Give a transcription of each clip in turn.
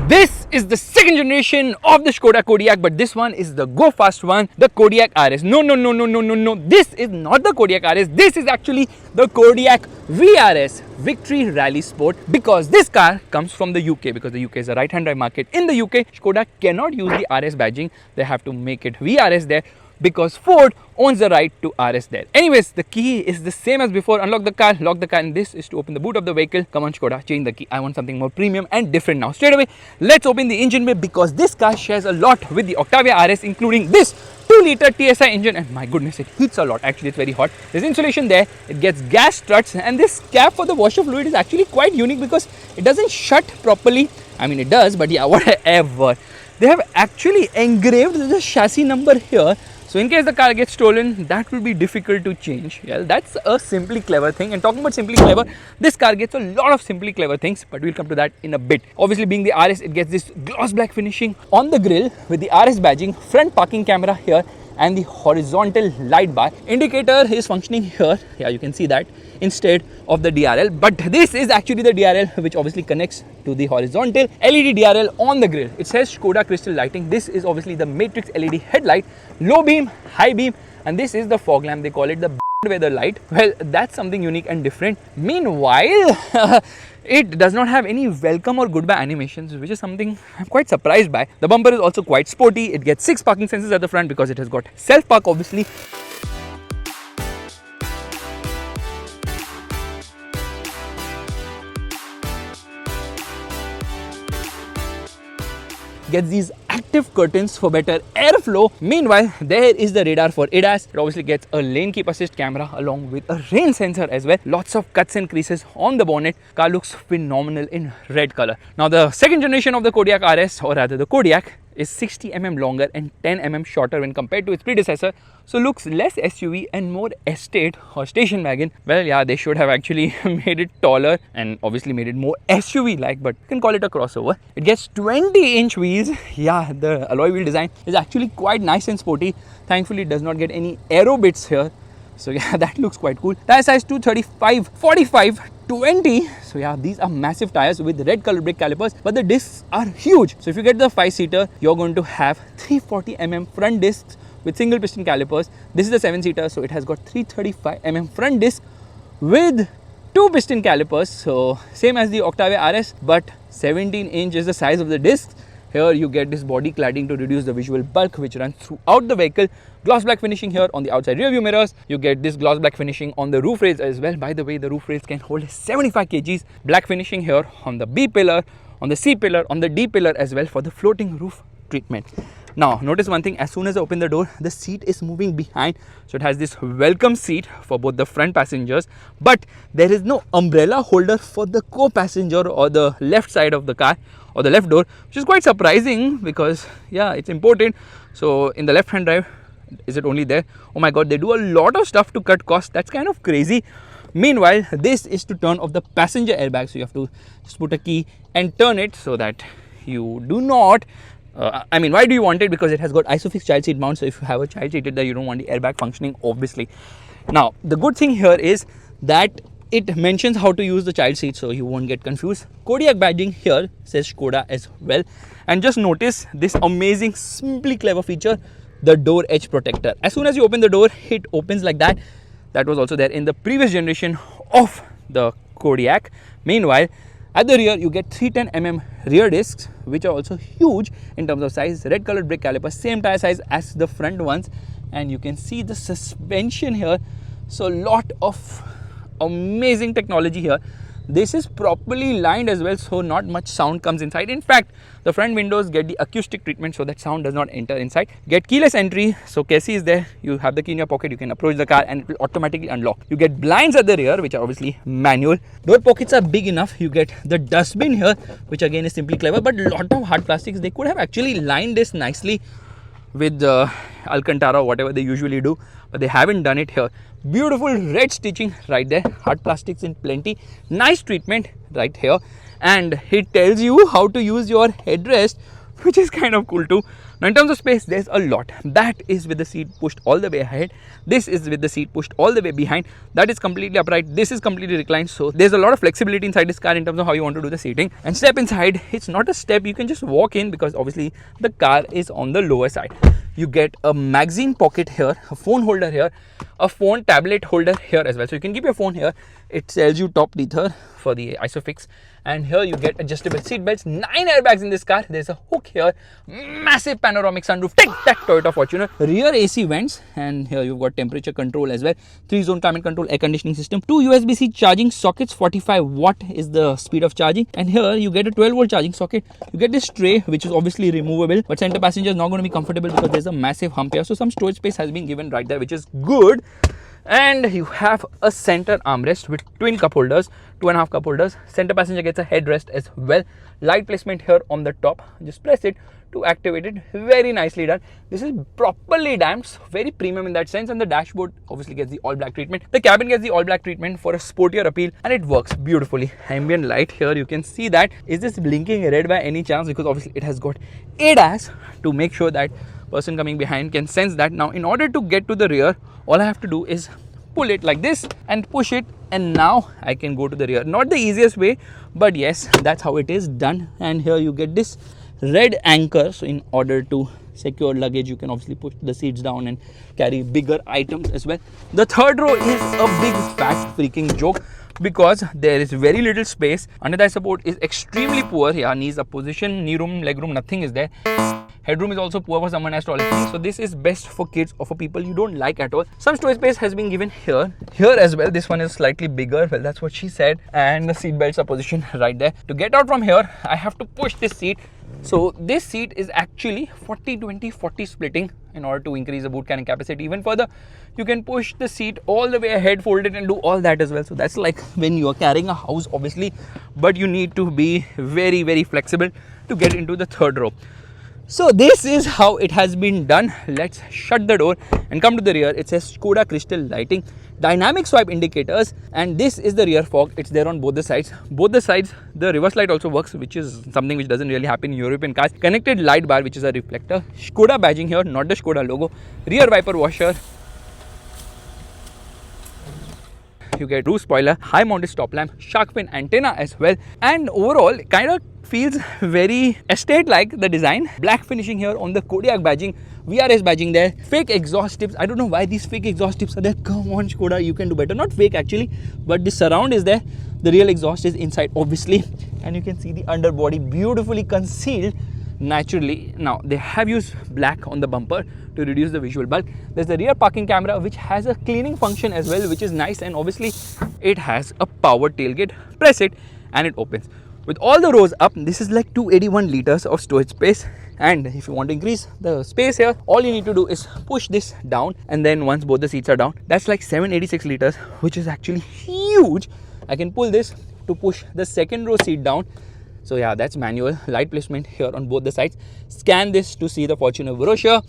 This is the second generation of the Skoda Kodiaq, but this one is the go fast one, the Kodiaq RS. No. This is not the Kodiaq RS. This is actually the Kodiaq VRS, Victory Rally Sport, because this car comes from the UK, because the UK is a right-hand drive market. In the UK, Skoda cannot use the RS badging. They have to make it VRS there, because Ford owns the right to RS there. Anyways, the key is the same as before. Unlock the car, lock the car, and this is to open the boot of the vehicle. Come on Skoda, change the key. I want something more premium and different now. Straight away, let's open the engine bay, because this car shares a lot with the Octavia RS, including this 2-liter TSI engine, and my goodness, it heats a lot. Actually, it's very hot. There's insulation there, it gets gas struts, and this cap for the washer fluid is actually quite unique because it doesn't shut properly. I mean, it does, but yeah, whatever. They have actually engraved the chassis number here, so in case the car gets stolen, that will be difficult to change. Yeah, that's a simply clever thing. And talking about simply clever, this car gets a lot of simply clever things, but we'll come to that in a bit. Obviously, being the RS, it gets this gloss black finishing on the grille with the RS badging, front parking camera here, and the horizontal light bar. Indicator is functioning here. Yeah, you can see that instead of the DRL, but this is actually the DRL, which obviously connects to the horizontal LED DRL on the grille. It says Skoda crystal lighting. This is obviously the matrix LED headlight, low beam, high beam, and this is the fog lamp. They call it the weather light. Well, that's something unique and different. Meanwhile, it does not have any welcome or goodbye animations, which is something I'm quite surprised by. The bumper is also quite sporty. It gets 6 parking sensors at the front because it has got self park, obviously. Gets these active curtains for better airflow. Meanwhile, there is the radar for ADAS. It obviously gets a lane keep assist camera along with a rain sensor as well. Lots of cuts and creases on the bonnet. Car looks phenomenal in red color. Now, the second generation of the Kodiaq RS, or rather the Kodiaq, is 60 mm longer and 10 mm shorter when compared to its predecessor, so looks less SUV and more estate or station wagon. Well, yeah, they should have actually made it taller and obviously made it more SUV like, but you can call it a crossover. It gets 20-inch wheels. Yeah, the alloy wheel design is actually quite nice and sporty. Thankfully, it does not get any aero bits here, so yeah, that looks quite cool. Tire size 235, 45, 20. So yeah, these are massive tires with red color brake calipers, but the discs are huge. So if you get the 5-seater, you're going to have 340 mm front discs with single piston calipers. This is the 7-seater, so it has got 335 mm front disc with 2 piston calipers. So same as the Octavia RS, but 17 inch is the size of the discs. Here you get this body cladding to reduce the visual bulk which runs throughout the vehicle. Gloss black finishing here on the outside rear view mirrors. You get this gloss black finishing on the roof rails as well. By the way, the roof rails can hold 75 kgs. Black finishing here on the B pillar, on the C pillar, on the D pillar as well for the floating roof treatment. Now, notice one thing, as soon as I open the door, the seat is moving behind. So it has this welcome seat for both the front passengers, but there is no umbrella holder for the co-passenger or the left side of the car or the left door, which is quite surprising because yeah, it's important. So in the left hand drive, is it only there? Oh my god, they do a lot of stuff to cut costs. That's kind of crazy. Meanwhile, this is to turn off the passenger airbag. So you have to just put a key and turn it so that you do not I mean, why do you want it? Because it has got ISOFIX child seat mount. So if you have a child seated there, you don't want the airbag functioning, obviously. Now, the good thing here is that it mentions how to use the child seat, so you won't get confused. Kodiak badging here says Skoda as well. And just notice this amazing, simply clever feature, the door edge protector. As soon as you open the door, it opens like that. That was also there in the previous generation of the Kodiaq. Meanwhile, at the rear, you get 310 mm rear discs, which are also huge in terms of size. Red colored brake calipers, same tire size as the front ones. And you can see the suspension here. So a lot of amazing technology here. This is properly lined as well, so not much sound comes inside. In fact, the front windows get the acoustic treatment so that sound does not enter inside. Get keyless entry, so key is there. You have the key in your pocket, you can approach the car and it will automatically unlock. You get blinds at the rear, which are obviously manual. Door pockets are big enough. You get the dustbin here, which again is simply clever, but a lot of hard plastics. They could have actually lined this nicely with Alcantara, whatever they usually do, but they haven't done it here. Beautiful red stitching right there, hard plastics in plenty, nice treatment right here, and it tells you how to use your headrest, which is kind of cool too. Now in terms of space, there's a lot. That is with the seat pushed all the way ahead. This is with the seat pushed all the way behind. That is completely upright. This is completely reclined. So there's a lot of flexibility inside this car in terms of how you want to do the seating. And step inside, it's not a step. You can just walk in because obviously the car is on the lower side. You get a magazine pocket here, a phone holder here, a phone tablet holder here as well. So you can keep your phone here. It tells you top teether for the ISOFIX, and here you get adjustable seat belts, 9 airbags in this car. There's a hook here, massive panoramic sunroof. Take that Toyota Fortuner. Rear AC vents, and here you've got temperature control as well, 3-zone climate control, air conditioning system, 2 USB-C charging sockets, 45 watt is the speed of charging, and here you get a 12-volt charging socket. You get this tray, which is obviously removable, but center passenger is not going to be comfortable because there's a massive hump here. So some storage space has been given right there, which is good. And you have a center armrest with twin cup holders, 2.5 cup holders. Center passenger gets a headrest as well. Light placement here on the top. Just press it to activate it. Very nicely done. This is properly damped, very premium in that sense. And the dashboard obviously gets the all black treatment. The cabin gets the all black treatment for a sportier appeal, and it works beautifully. Ambient light here, you can see that. Is this blinking red by any chance? Because obviously it has got ADAS to make sure that person coming behind can sense that. Now in order to get to the rear, all I have to do is pull it like this and push it, and now I can go to the rear. Not the easiest way, but yes, that's how it is done. And here you get this red anchor, so in order to secure luggage, you can obviously push the seats down and carry bigger items as well. The third row is a big fat freaking joke because there is very little space. Under thigh support is extremely poor. Yeah, knees up position, knee room, leg room, nothing is there. Headroom is also poor for someone as tall as me. So this is best for kids or for people you don't like at all. Some storage space has been given here as well. This one is slightly bigger. Well, that's what she said. And the seat belts are positioned right there. To get out from here, I have to push this seat. So this seat is actually 40-20-40 splitting in order to increase the boot carrying capacity even further. You can push the seat all the way ahead, fold it and do all that as well. So that's like when you are carrying a house obviously, but you need to be very, very flexible to get into the third row. So this is how it has been done. Let's shut the door and come to the rear. It says Skoda crystal lighting, dynamic swipe indicators, and this is the rear fog. It's there on both the sides. Both the sides, the reverse light also works, which is something which doesn't really happen in European cars. Connected light bar, which is a reflector. Skoda badging here, not the Skoda logo. Rear wiper washer. You get roof spoiler, high mounted stop lamp, shark fin antenna as well, and overall kind of feels very estate like the design. Black finishing here on the Kodiak badging, VRS badging there, fake exhaust tips. I don't know why these fake exhaust tips are there. Come on Skoda, you can do better. Not fake actually, but the surround is there. The real exhaust is inside obviously, and you can see the underbody beautifully concealed naturally. Now they have used black on the bumper to reduce the visual bulk. There's the rear parking camera which has a cleaning function as well, which is nice, and obviously it has a power tailgate. Press it and it opens. With all the rows up, this is like 281 liters of storage space. And if you want to increase the space here, all you need to do is push this down, and then once both the seats are down, that's like 786 liters, which is actually huge. I can pull this to push the second row seat down. So yeah, that's manual. Light placement here on both the sides. Scan this to see the Fortuner brochure,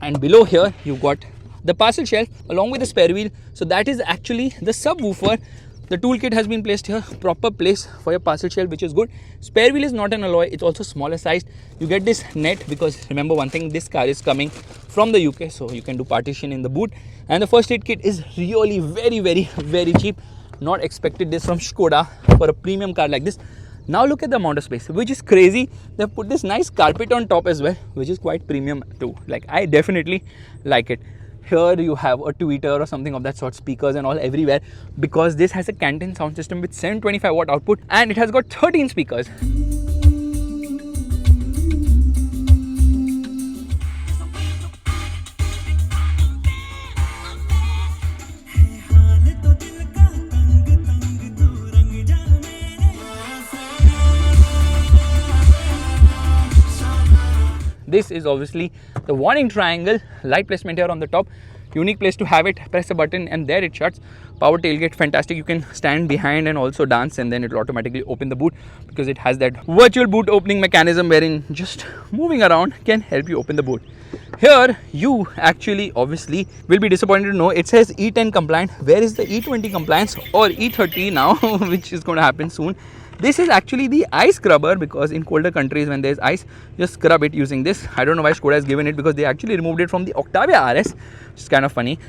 and below here you've got the parcel shelf along with the spare wheel. So that is actually the subwoofer. The toolkit has been placed here, proper place for your parcel shelf, which is good. Spare wheel is not an alloy, it's also smaller sized. You get this net because remember one thing, this car is coming from the UK, so you can do partition in the boot. And the first aid kit is really very cheap. Not expected this from Skoda for a premium car like this. Now look at the amount of space, which is crazy. They've put this nice carpet on top as well, which is quite premium too. Like, I definitely like it. Here you have a tweeter or something of that sort, speakers and all everywhere, because this has a Canton sound system with 725 watt output, and it has got 13 speakers. This is obviously the warning triangle, light placement here on the top. unique place to have it. Press a button and there it shuts. Power tailgate, fantastic. You can stand behind and also dance, and then it will automatically open the boot because it has that virtual boot opening mechanism wherein just moving around can help you open the boot. Here you actually obviously will be disappointed to know it says E10 compliant. Where is the E20 compliance or E30 now which is going to happen soon? This is actually the ice scrubber, because in colder countries when there's ice, just scrub it using this. I don't know why Skoda has given it, because they actually removed it from the Octavia RS, which is kind of funny.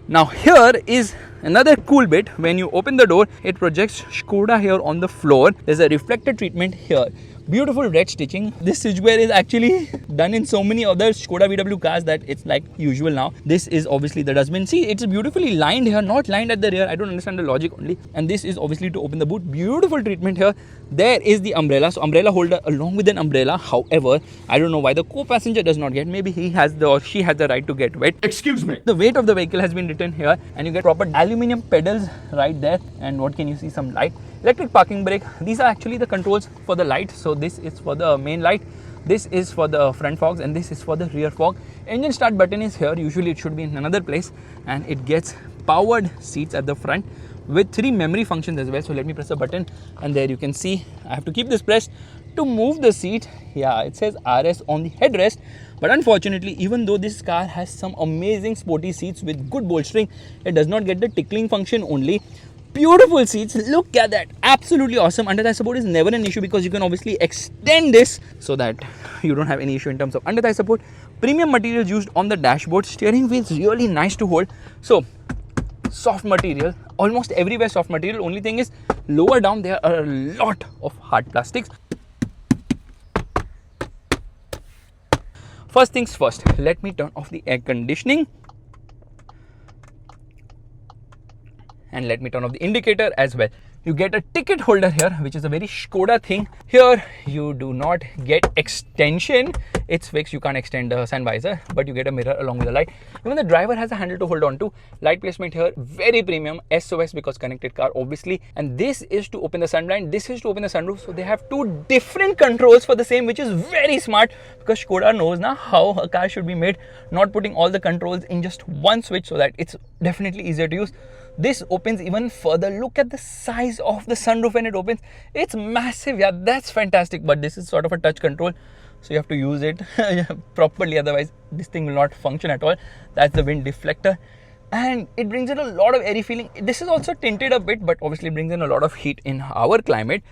Now here is another cool bit. When you open the door, it projects Skoda here on the floor. There's a reflector treatment here. Beautiful red stitching. This switchgear is actually done in so many other Skoda VW cars that it's like usual now. This is obviously the dustbin. See, it's beautifully lined here, not lined at the rear. I don't understand the logic only. And this is obviously to open the boot. Beautiful treatment here. There is the umbrella. So umbrella holder along with an umbrella. However, I don't know why the co-passenger does not get. Maybe he has the or she has the right to get wet. Excuse me. The weight of the vehicle has been written here, and you get proper aluminium pedals right there. And what can you see? Some light. Electric parking brake. These are actually the controls for the light. So this is for the main light, this is for the front fogs, and this is for the rear fog. Engine start button is here. Usually it should be in another place, and it gets powered seats at the front with 3 memory functions as well. So let me press a button, and there you can see I have to keep this pressed to move the seat. Yeah, it says RS on the headrest, but unfortunately, even though this car has some amazing sporty seats with good bolstering, it does not get the tickling function only. Beautiful seats, look at that, absolutely awesome. Under thigh support is never an issue because you can obviously extend this so that you don't have any issue in terms of under thigh support. Premium materials used on the dashboard. Steering wheel is really nice to hold. So soft material, almost everywhere soft material. Only thing is lower down there are a lot of hard plastics. First things first, let me turn off the air conditioning. And let me turn off the indicator as well. You get a ticket holder here, which is a very Skoda thing. Here you do not get extension. It's fixed, you can't extend the sun visor, but you get a mirror along with the light. Even the driver has a handle to hold on to. Light placement here, very premium. SOS because connected car obviously. And this is to open the sun blind, this is to open the sunroof. So they have 2 different controls for the same, which is very smart because Skoda knows now how a car should be made. Not putting all the controls in just one switch so that it's definitely easier to use. This opens even further. Look at the size of the sunroof when it opens. It's massive. Yeah, that's fantastic. But this is sort of a touch control, so you have to use it properly. Otherwise, this thing will not function at all. That's the wind deflector. And it brings in a lot of airy feeling. This is also tinted a bit, but obviously brings in a lot of heat in our climate.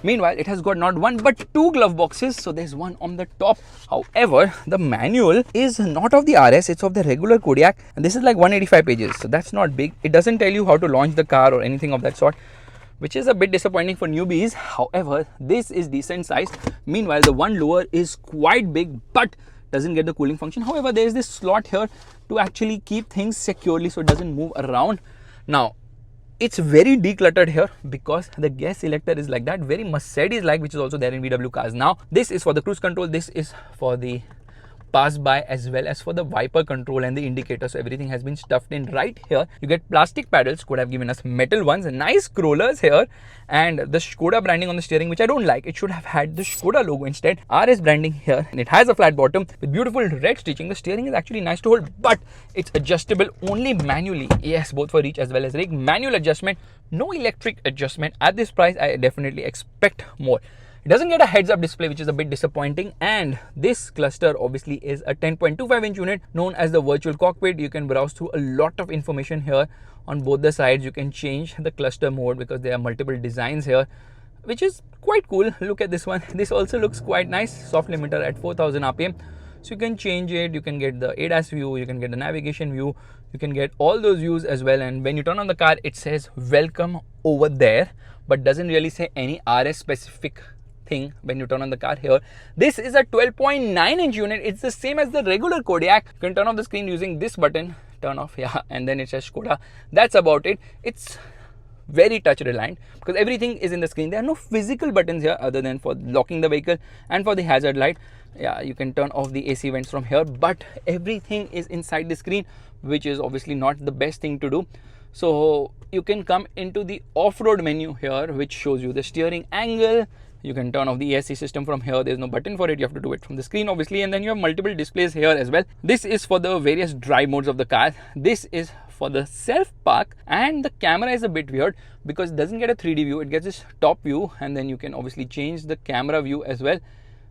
Meanwhile, it has got not 1 but 2 glove boxes. So there's one on the top. However, the manual is not of the RS, it's of the regular Kodiaq. And this is like 185 pages. So that's not big. It doesn't tell you how to launch the car or anything of that sort, which is a bit disappointing for newbies. However, this is decent size. Meanwhile, the one lower is quite big, but doesn't get the cooling function. However, there is this slot here to actually keep things securely so it doesn't move around. Now, it's very decluttered here because the gas selector is like that, very Mercedes-like, which is also there in VW cars now. This is for the cruise control, this is for the pass by as well as for the wiper control and the indicator. So everything has been stuffed in right here. You get plastic paddles, could have given us metal ones, nice scrollers here, and the Skoda branding on the steering, which I don't like. It should have had the Skoda logo instead. RS branding here, and it has a flat bottom with beautiful red stitching. The steering is actually nice to hold, but it's adjustable only manually. Yes, both for reach as well as rig. Manual adjustment, no electric adjustment. At this price, I definitely expect more. It doesn't get a heads-up display, which is a bit disappointing, and this cluster obviously is a 10.25-inch unit known as the virtual cockpit. You can browse through a lot of information here on both the sides. You can change the cluster mode because there are multiple designs here, which is quite cool. Look at this one. This also looks quite nice. Soft limiter at 4000 RPM. So you can change it. You can get the ADAS view, you can get the navigation view, you can get all those views as well. And when you turn on the car, it says welcome over there, but doesn't really say any RS specific thing when you turn on the car here. This is a 12.9-inch unit. It's the same as the regular Kodiaq. You can turn off the screen using this button, turn off, yeah, and then it says Skoda. That's about it. It's very touch reliant because everything is in the screen. There are no physical buttons here other than for locking the vehicle and for the hazard light. Yeah, you can turn off the AC vents from here, but everything is inside the screen, which is obviously not the best thing to do. So you can come into the off-road menu here, which shows you the steering angle. You can turn off the ESC system from here. There's no button for it. You have to do it from the screen, obviously. And then you have multiple displays here as well. This is for the various drive modes of the car. This is for the self park, and the camera is a bit weird because it doesn't get a 3D view. It gets this top view, and then you can obviously change the camera view as well.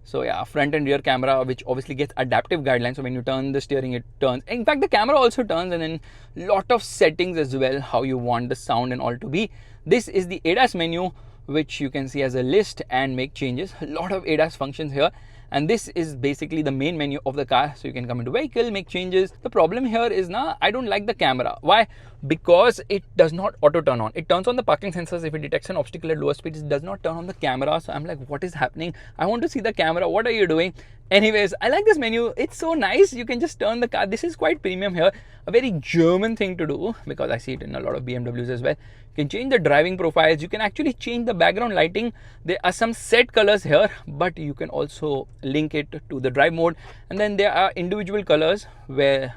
So yeah, front and rear camera, which obviously gets adaptive guidelines. So when you turn the steering, it turns. In fact, the camera also turns, and then lot of settings as well, how you want the sound and all to be. This is the ADAS menu, which you can see as a list and make changes. A lot of ADAS functions here. And this is basically the main menu of the car. So you can come into vehicle, make changes. The problem here is now I don't like the camera. Why? Because it does not auto turn on. It turns on the parking sensors. If it detects an obstacle at lower speeds, it does not turn on the camera. So I'm like, what is happening? I want to see the camera. What are you doing? Anyways, I like this menu. It's so nice. You can just turn the car. This is quite premium here. A very German thing to do, because I see it in a lot of BMWs as well. You can change the driving profiles. You can actually change the background lighting. There are some set colors here, but you can also link it to the drive mode. And then there are individual colors where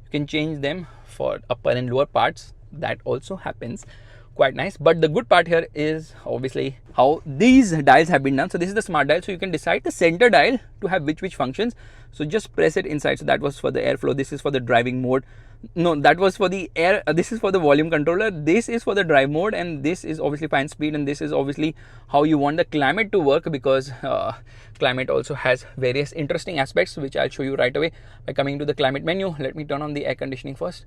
you can change them for upper and lower parts. That also happens. Quite nice. But the good part here is obviously how these dials have been done. So this is the smart dial. So you can decide the center dial to have which functions. So just press it inside. So that was for the airflow. This is for the driving mode. No, that was for the air. This is for the volume controller. This is for the drive mode, and this is obviously fine speed, and this is obviously how you want the climate to work, because climate also has various interesting aspects, which I'll show you right away by coming to the climate menu. Let me turn on the air conditioning first.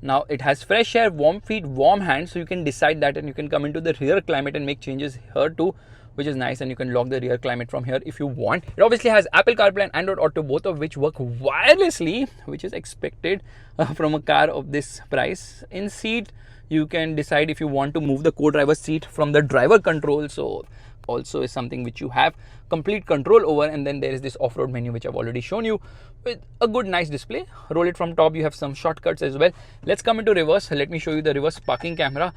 Now it has fresh air, warm feet, warm hands, so you can decide that, and you can come into the rear climate and make changes here too, which is nice. And you can lock the rear climate from here if you want. It obviously has Apple CarPlay and Android Auto, both of which work wirelessly, which is expected from a car of this price. In seat, you can decide if you want to move the co-driver seat from the driver control. So also is something which you have complete control over. And then there is this off-road menu, which I've already shown you, with a good nice display. Roll it from top, you have some shortcuts as well. Let's come into reverse. Let me show you the reverse parking camera.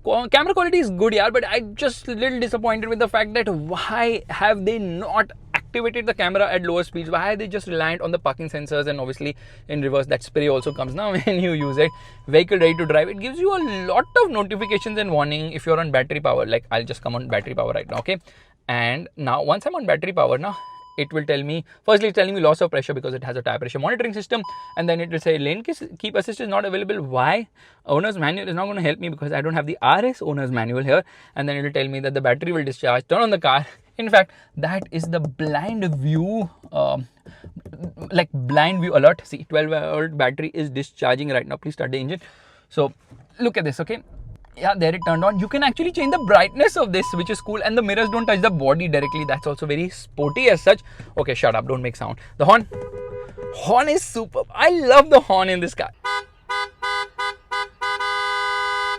Camera quality is good, yeah, but I'm just a little disappointed with the fact that why have they not activated the camera at lower speeds? Why are they just reliant on the parking sensors? And obviously in reverse, that spray also comes now when you use it. Vehicle ready to drive. It gives you a lot of notifications and warning if you're on battery power. Like I'll just come on battery power right now, okay? And now once I'm on battery power now, it will tell me, firstly it's telling me loss of pressure because it has a tire pressure monitoring system, and then it will say lane keep assist is not available. Why? Owner's manual is not going to help me because I don't have the RS owner's manual here. And then it will tell me that the battery will discharge. Turn on the car. In fact, that is the blind view, like blind view alert. See, 12-volt battery is discharging right now. Please start the engine. So look at this, okay? Yeah, there it turned on. You can actually change the brightness of this, which is cool, and the mirrors don't touch the body directly. That's also very sporty as such. Okay, shut up, don't make sound. The horn is superb. I love the horn in this car.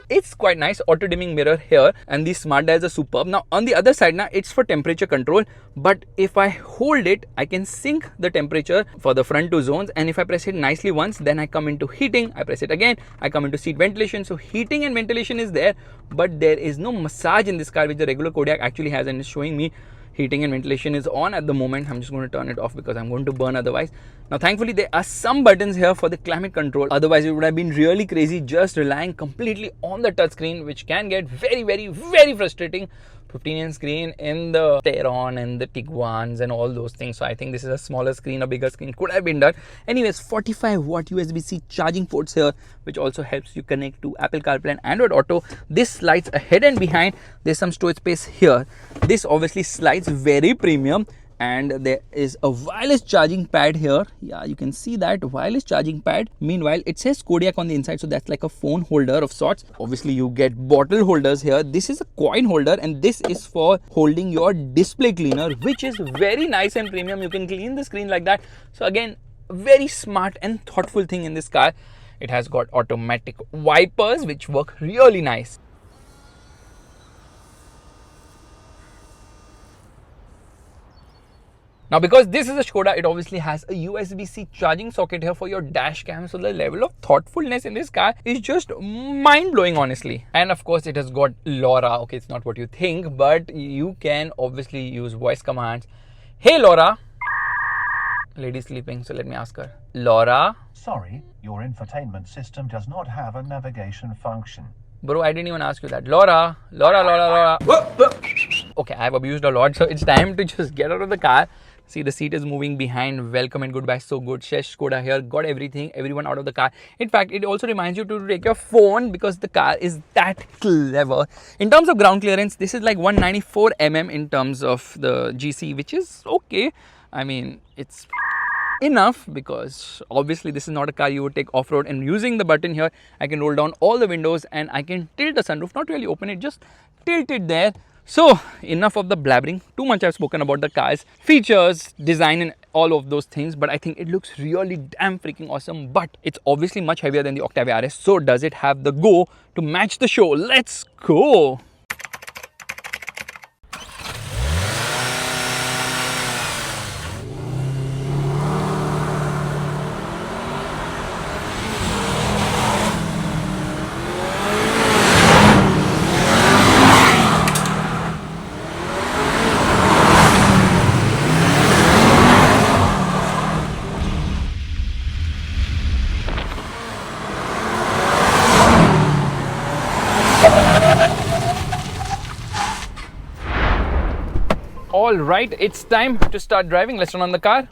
It's quite nice. Auto dimming mirror here, and these smart dials are superb. Now on the other side, now it's for temperature control, but if I hold it, I can sync the temperature for the front two zones. And if I press it nicely once, then I come into heating. I press it again, I come into seat ventilation. So heating and ventilation is there, but there is no massage in this car, which the regular Kodiaq actually has, and it's showing me heating and ventilation is on at the moment. I'm just going to turn it off because I'm going to burn otherwise. Now thankfully there are some buttons here for the climate control, otherwise it would have been really crazy just relying completely on the touchscreen, which can get very frustrating. 15-inch screen in the Tayron and the Tiguans and all those things. So I think this is a smaller screen, a bigger screen could have been done. Anyways, 45-watt USB-C charging ports here, which also helps you connect to Apple CarPlay and Android Auto. This slides ahead and behind. There's some storage space here. This obviously slides very premium. And there is a wireless charging pad here. Yeah, you can see that wireless charging pad. Meanwhile, it says Kodiak on the inside, so that's like a phone holder of sorts. Obviously, you get bottle holders here. This is a coin holder, and this is for holding your display cleaner, which is very nice and premium. You can clean the screen like that. So again, very smart and thoughtful thing in this car. It has got automatic wipers, which work really nice. Now, because this is a Skoda, it obviously has a USB-C charging socket here for your dash cam. So the level of thoughtfulness in this car is just mind-blowing, honestly. And of course, it has got LoRa. Okay, it's not what you think, but you can obviously use voice commands. Hey, LoRa. Lady's sleeping, so let me ask her. Laura? Sorry, your infotainment system does not have a navigation function. Bro, I didn't even ask you that. Laura? Laura. Okay, I've abused a lot, so it's time to just get out of the car. See, the seat is moving behind. Welcome and goodbye. So good. Shesh Skoda here. Got everyone out of the car. In fact, it also reminds you to take your phone because the car is that clever. In terms of ground clearance, this is like 194 mm in terms of the GC, which is okay. I mean, it's enough because obviously this is not a car you would take off-road, and using the button here, I can roll down all the windows and I can tilt the sunroof, not really open it, just tilt it there. So enough of the blabbering. Too much I've spoken about the car's features, design and all of those things, but I think it looks really damn freaking awesome. But it's obviously much heavier than the Octavia RS. So does it have the go to match the show? Let's go. Alright, it's time to start driving. Let's turn on the car.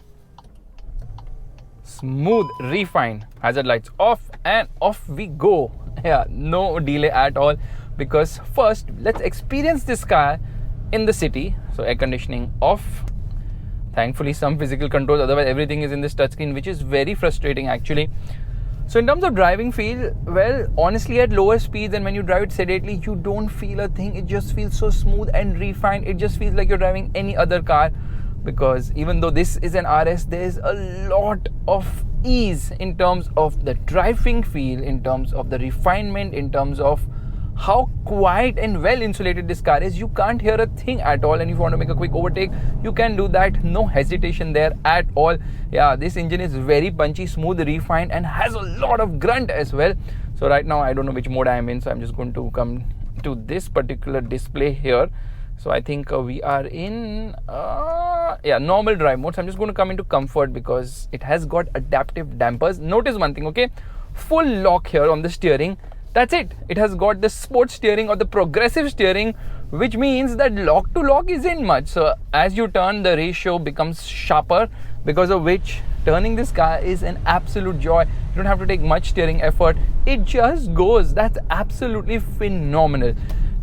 Smooth, refined, hazard lights off, and off we go. Yeah, no delay at all, because first let's experience this car in the city. So air conditioning off. Thankfully some physical controls, otherwise everything is in this touchscreen, which is very frustrating actually. So in terms of driving feel, well, honestly at lower speeds and when you drive it sedately, you don't feel a thing. It just feels so smooth and refined. It just feels like you're driving any other car, because even though this is an RS, there's a lot of ease in terms of the driving feel, in terms of the refinement, in terms of how quiet and well insulated this car is. You can't hear a thing at all, and if you want to make a quick overtake, you can do that. No hesitation there at all. Yeah, this engine is very punchy, smooth, refined, and has a lot of grunt as well. So right now I don't know which mode I am in, so I'm just going to come to this particular display here. So I think we are in normal drive mode. So I'm just going to come into comfort because it has got adaptive dampers. Notice one thing, okay, full lock here on the steering. That's it. It has got the sports steering or the progressive steering, which means that lock to lock isn't much. So as you turn, the ratio becomes sharper, because of which turning this car is an absolute joy. You don't have to take much steering effort. It just goes. That's absolutely phenomenal.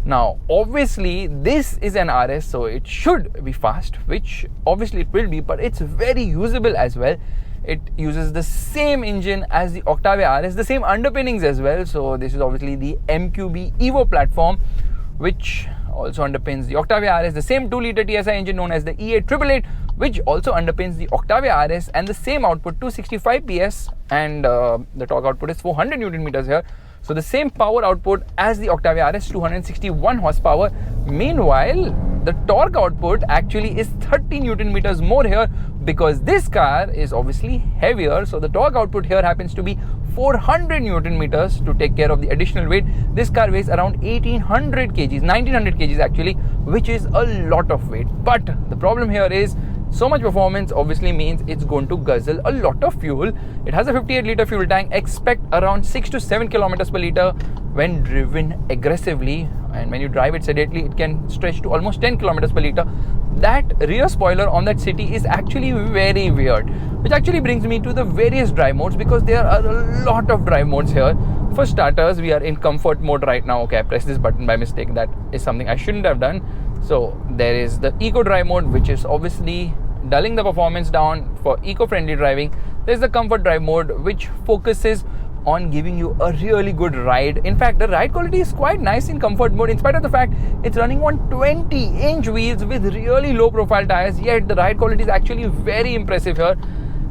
Now, obviously, this is an RS, so it should be fast, which obviously it will be, but it's very usable as well. It uses the same engine as the Octavia RS, the same underpinnings as well. So this is obviously the MQB Evo platform, which also underpins the Octavia RS, the same 2-liter TSI engine known as the E888, which also underpins the Octavia RS, and the same output, 265 PS, and the torque output is 400 Newton meters here. So the same power output as the Octavia RS, 261 horsepower. Meanwhile, the torque output actually is 30 Newton meters more here, because this car is obviously heavier. So the torque output here happens to be 400 Newton meters to take care of the additional weight. This car weighs around 1900 kgs actually, which is a lot of weight. But the problem here is, so much performance obviously means it's going to guzzle a lot of fuel. It has a 58-liter fuel tank. Expect around 6 to 7 kilometers per liter when driven aggressively, and when you drive it sedately, it can stretch to almost 10 kilometers per liter. That rear spoiler on that city is actually very weird, which actually brings me to the various drive modes, because there are a lot of drive modes here. For starters, we are in comfort mode right now. Okay, I pressed this button by mistake. That is something I shouldn't have done. So there is the eco drive mode, which is obviously dulling the performance down for eco-friendly driving. There's the comfort drive mode, which focuses on giving you a really good ride. In fact, the ride quality is quite nice in comfort mode, in spite of the fact it's running on 20-inch wheels with really low profile tires, yet the ride quality is actually very impressive here.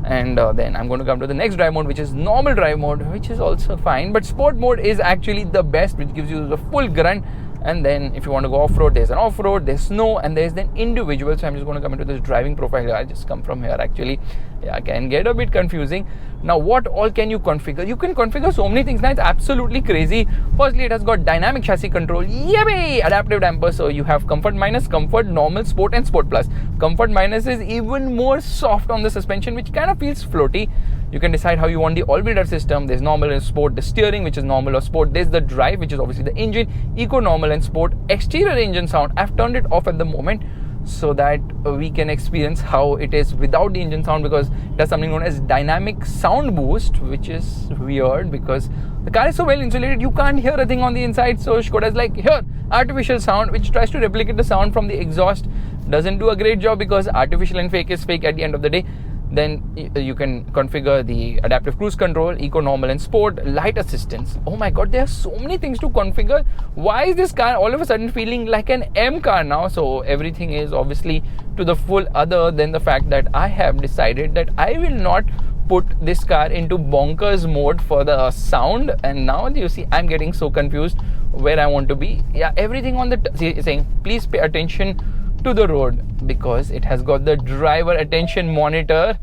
And then I'm going to come to the next drive mode, which is normal drive mode, which is also fine, but sport mode is actually the best, which gives you the full grunt. And then if you want to go off-road, there's an off-road, there's snow, and there's then individual. So I'm just going to come into this driving profile here. I'll just come from here actually. Yeah, can get a bit confusing. Now what all can you configure? You can configure so many things now, it's absolutely crazy. Firstly, it has got dynamic chassis control, yay, adaptive damper. So you have comfort minus, comfort, normal, sport and sport plus. Comfort minus is even more soft on the suspension, which kind of feels floaty. You can decide how you want the all-wheel system. There's normal and sport, the steering, which is normal or sport. There's the drive, which is obviously the engine, eco, normal and sport. Exterior engine sound, I've turned it off at the moment so that we can experience how it is without the engine sound, because it has something known as dynamic sound boost, which is weird because the car is so well insulated, you can't hear a thing on the inside. So Skoda is like, here, artificial sound, which tries to replicate the sound from the exhaust. Doesn't do a great job because artificial and fake is fake at the end of the day. Then you can configure the adaptive cruise control, eco, normal and sport, light assistance. Oh my god, there are so many things to configure. Why is this car all of a sudden feeling like an M car now? So everything is obviously to the full, other than the fact that I have decided that I will not put this car into bonkers mode for the sound. And now you see I'm getting so confused where I want to be. Yeah, everything on the saying please pay attention to the road, because it has got the driver attention monitor.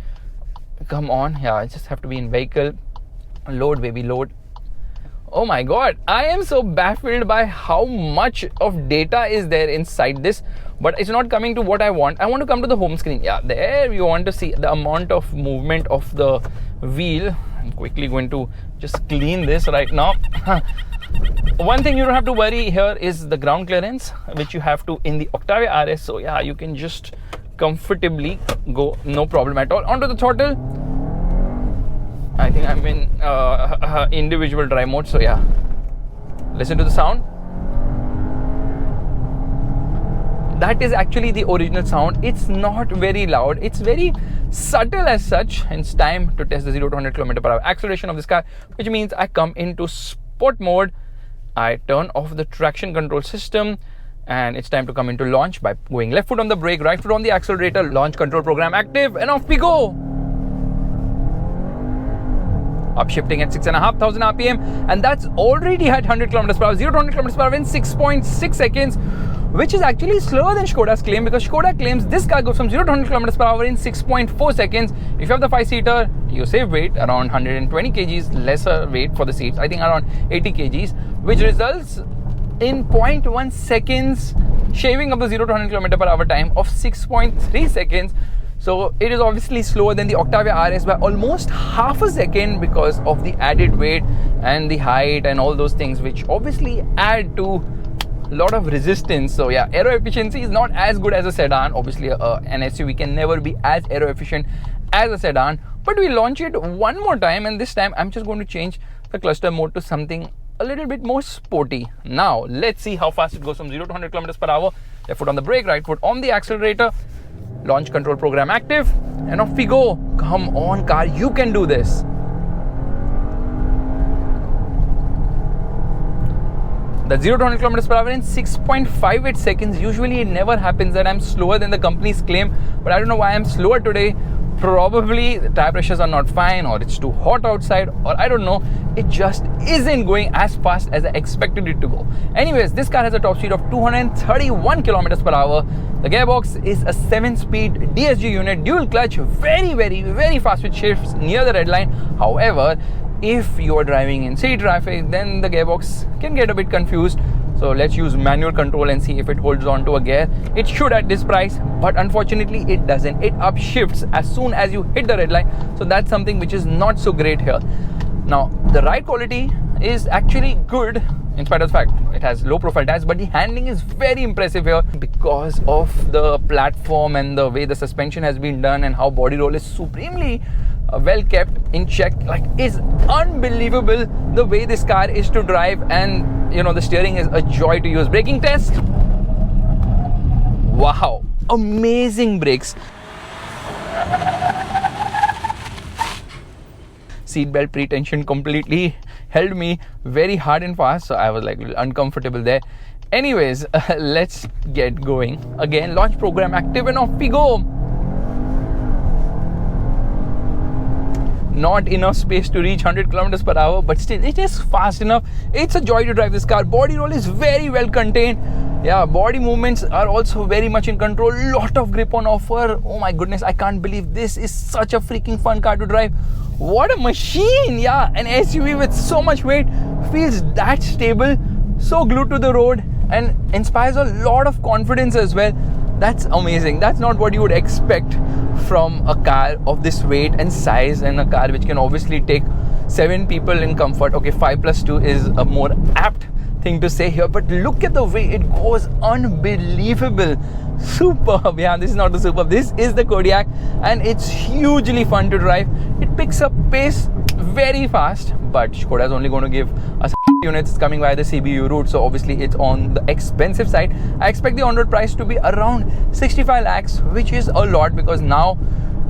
Come on, yeah, I just have to be in vehicle. Load, baby, load. Oh my god, I am so baffled by how much of data is there inside this, but it's not coming to what I want. I want to come to the home screen. Yeah, there you want to see the amount of movement of the wheel. I'm quickly going to just clean this right now. One thing you don't have to worry here is the ground clearance, which you have to in the Octavia RS. So yeah, you can just comfortably go, no problem at all. Onto the throttle. I think I'm in individual drive mode. So yeah, listen to the sound. That is actually the original sound. It's not very loud. It's very subtle as such. And it's time to test the 0 to 100 km/h acceleration of this car, which means I come into sport mode. I turn off the traction control system, and it's time to come into launch by going left foot on the brake, right foot on the accelerator, launch control program active, and off we go. Upshifting at 6,500 RPM, and that's already at 100 km/h, 0 to 100 km/h in 6.6 seconds, which is actually slower than Skoda's claim, because Skoda claims this car goes from 0 to 100 km/h in 6.4 seconds. If you have the 5-seater, you save weight, around 120 kgs lesser weight for the seats, I think around 80 kgs, which results in 0.1 seconds, shaving up the 0 to 100 km/h time of 6.3 seconds. So it is obviously slower than the Octavia RS by almost half a second because of the added weight and the height and all those things, which obviously add to a lot of resistance. So yeah, aero efficiency is not as good as a sedan. Obviously an SUV can never be as aero efficient as a sedan, but we launch it one more time, and this time I'm just going to change the cluster mode to something a little bit more sporty. Now let's see how fast it goes from 0 to 100 km/h. Left foot on the brake, right foot on the accelerator, launch control program active, and off we go. Come on car, you can do this. The 0 to 100 km/h in 6.58 seconds. Usually it never happens that I'm slower than the company's claim, but I don't know why I'm slower today. Probably the tire pressures are not fine, or it's too hot outside, or I don't know. It just isn't going as fast as I expected it to go. Anyways, this car has a top speed of 231 km/h. The gearbox is a 7-speed DSG unit, dual clutch, very fast with shifts near the red line. However, if you are driving in city traffic, then the gearbox can get a bit confused. So let's use manual control and see if it holds on to a gear. It should at this price, but unfortunately it doesn't. It upshifts as soon as you hit the red line. So that's something which is not so great here. Now, the ride quality is actually good in spite of the fact it has low profile tires, but the handling is very impressive here because of the platform and the way the suspension has been done and how body roll is supremely well kept in check. Like, it's unbelievable the way this car is to drive, and you know, the steering is a joy to use. Braking test. Wow, amazing brakes. Seatbelt pre-tension completely held me very hard and fast, so I was like a little uncomfortable there. Anyways, let's get going. Again, launch program active, and off we go. not enough space to reach 100 kilometers per hour, but still it is fast enough. It's a joy to drive this car. Body roll is very well contained. Yeah, body movements are also very much in control. Lot of grip on offer. Oh my goodness, I can't believe this is such a freaking fun car to drive. What a machine. Yeah, an SUV with so much weight feels that stable, so glued to the road, and inspires a lot of confidence as well. That's amazing. That's not what you would expect from a car of this weight and size, and a car which can obviously take 7 people in comfort. Okay, 5 plus 2 is a more apt thing to say here, but look at the way it goes. Unbelievable. Superb. Yeah, this is not the Superb, this is the Kodiak, and it's hugely fun to drive. It picks up pace very fast, but Skoda is only going to give us units coming via the CBU route, so obviously it's on the expensive side. I expect the on-road price to be around 65 lakhs, which is a lot, because now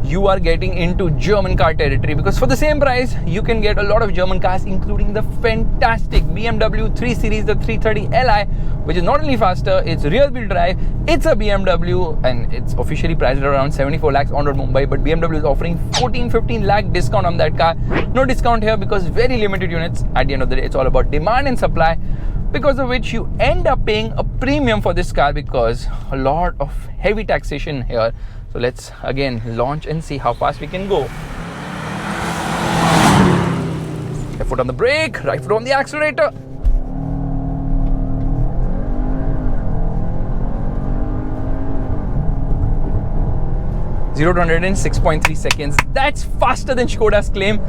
you are getting into German car territory, because for the same price you can get a lot of German cars, including the fantastic BMW 3 Series, the 330 Li, which is not only faster, it's rear wheel drive, it's a BMW, and it's officially priced at around 74 lakhs on road Mumbai, but BMW is offering 14-15 lakh discount on that car. No discount here because very limited units. At the end of the day, it's all about demand and supply, because of which you end up paying a premium for this car, because a lot of heavy taxation here. So let's again launch and see how fast we can go. Left foot on the brake, right foot on the accelerator. Zero to 100 in 6.3 seconds. That's faster than Skoda's claim.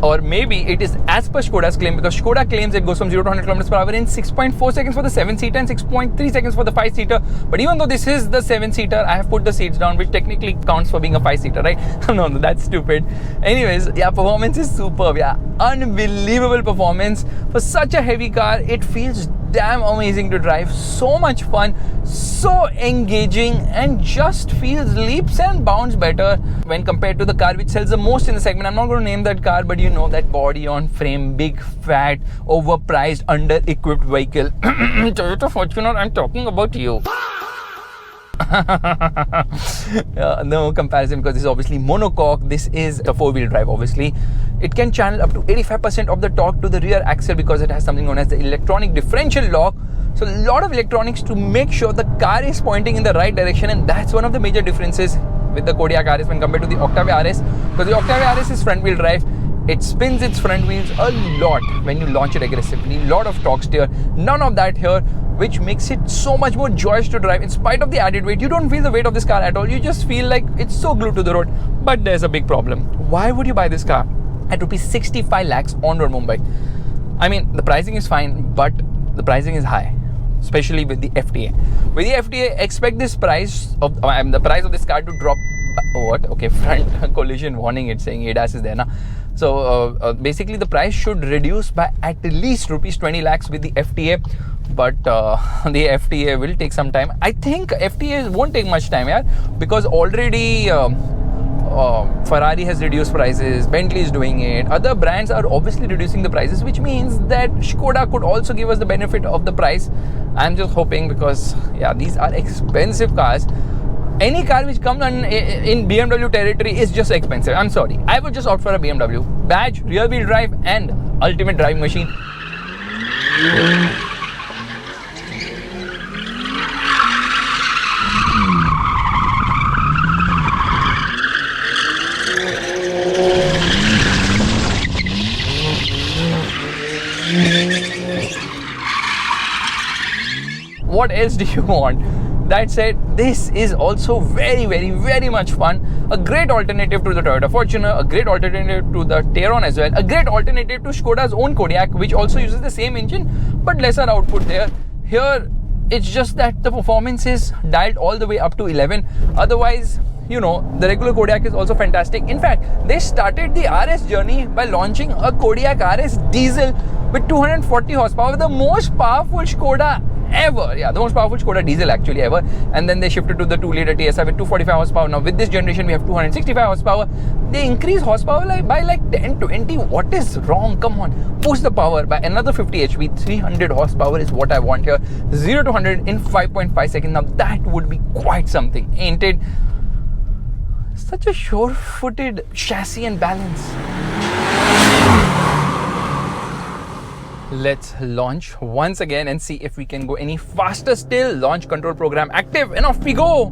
Or maybe it is as per Skoda's claim, because Skoda claims it goes from 0 to 100 kilometers per hour in 6.4 seconds for the 7-seater and 6.3 seconds for the 5-seater. But even though this is the 7-seater, I have put the seats down, which technically counts for being a 5-seater, right? No, that's stupid. Anyways, yeah, performance is superb. Yeah, unbelievable performance. For such a heavy car, it feels damn amazing to drive. So much fun, so engaging, and just feels leaps and bounds better when compared to the car which sells the most in the segment. I'm not going to name that car, but you know that body on frame, big, fat, overpriced, under-equipped vehicle. Toyota Fortuner, I'm talking about you. No comparison, because this is obviously monocoque. This is a 4-wheel drive. Obviously it can channel up to 85% of the torque to the rear axle, because it has something known as the electronic differential lock. So a lot of electronics to make sure the car is pointing in the right direction, and that's one of the major differences with the Kodiak RS when compared to the Octavia RS, because the Octavia RS is front wheel drive. It spins its front wheels a lot when you launch it aggressively, lot of torque steer. None of that here, which makes it so much more joyous to drive. In spite of the added weight, you don't feel the weight of this car at all. You just feel like it's so glued to the road. But there's a big problem. Why would you buy this car at rupees 65 lakhs on road Mumbai? I mean, the pricing is fine, but the pricing is high, especially with the FTA. With the FTA, expect this price of the price of this car to drop. What? Okay, front collision warning. It's saying ADAS is there now. So basically, the price should reduce by at least rupees 20 lakhs with the FTA. But the FTA will take some time. I think FTA won't take much time, yeah, because already Ferrari has reduced prices, Bentley is doing it, other brands are obviously reducing the prices, which means that Skoda could also give us the benefit of the price. I'm just hoping, because yeah, these are expensive cars. Any car which comes in BMW territory is just expensive. I'm sorry, I would just opt for a BMW. Badge, rear wheel drive, and ultimate driving machine. What else do you want? That said, this is also very much fun. A great alternative to the Toyota Fortuner, a great alternative to the Tayron as well, a great alternative to Skoda's own Kodiak, which also uses the same engine but lesser output there. Here, it's just that the performance is dialed all the way up to 11. Otherwise, you know, the regular Kodiak is also fantastic. In fact, they started the RS journey by launching a Kodiak RS diesel with 240 horsepower, the most powerful Skoda ever. Yeah, the most powerful Skoda diesel actually ever. And then they shifted to the 2-liter TSI with 245 horsepower. Now with this generation we have 265 horsepower. They increase horsepower by like 10-20. What is wrong? Come on, push the power by another 50 HP. 300 horsepower is what I want here. 0 to 100 in 5.5 seconds. Now that would be quite something, ain't it? Such a sure-footed chassis and balance. Let's launch once again and see if we can go any faster still. Launch control program active and off we go.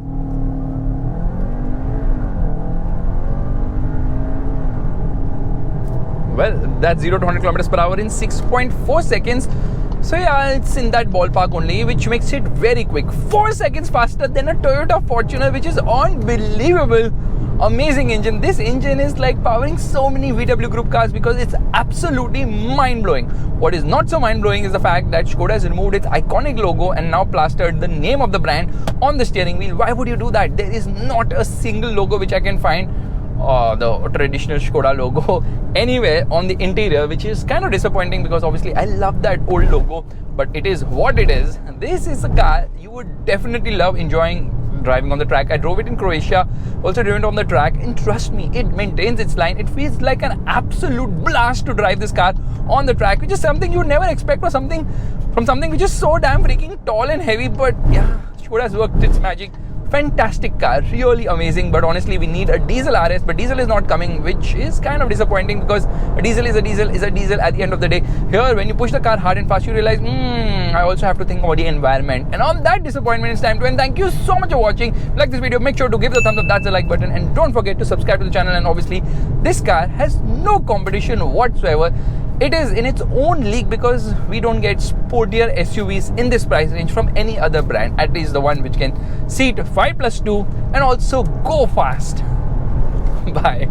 Well, that's 0 to 100 kilometers per hour in 6.4 seconds. So yeah, it's in that ballpark only, which makes it very quick. 4 seconds faster than a Toyota Fortuner, which is unbelievable. Amazing engine. This engine is like powering so many VW Group cars because it's absolutely mind-blowing. What is not so mind-blowing is the fact that Skoda has removed its iconic logo and now plastered the name of the brand on the steering wheel. Why would you do that? There is not a single logo which I can find, the traditional Skoda logo, anywhere on the interior, which is kind of disappointing because obviously I love that old logo, but it is what it is. This is a car you would definitely love enjoying driving on the track. I drove it in Croatia, also driven it on the track, and trust me, it maintains its line. It feels like an absolute blast to drive this car on the track, which is something you would never expect from something which is so damn freaking tall and heavy. But yeah, Skoda has worked its magic. Fantastic car, really amazing. But honestly, we need a diesel RS, but diesel is not coming, which is kind of disappointing because a diesel is a diesel at the end of the day. Here, when you push the car hard and fast, you realize, I also have to think about the environment. And on that disappointment, it's time to end. Thank you so much for watching. If you like this video, make sure to give it a thumbs up. That's the like button, and don't forget to subscribe to the channel. And obviously, this car has no competition whatsoever. It is in its own league because we don't get sportier SUVs in this price range from any other brand, at least the one which can seat 5+2 and also go fast. Bye.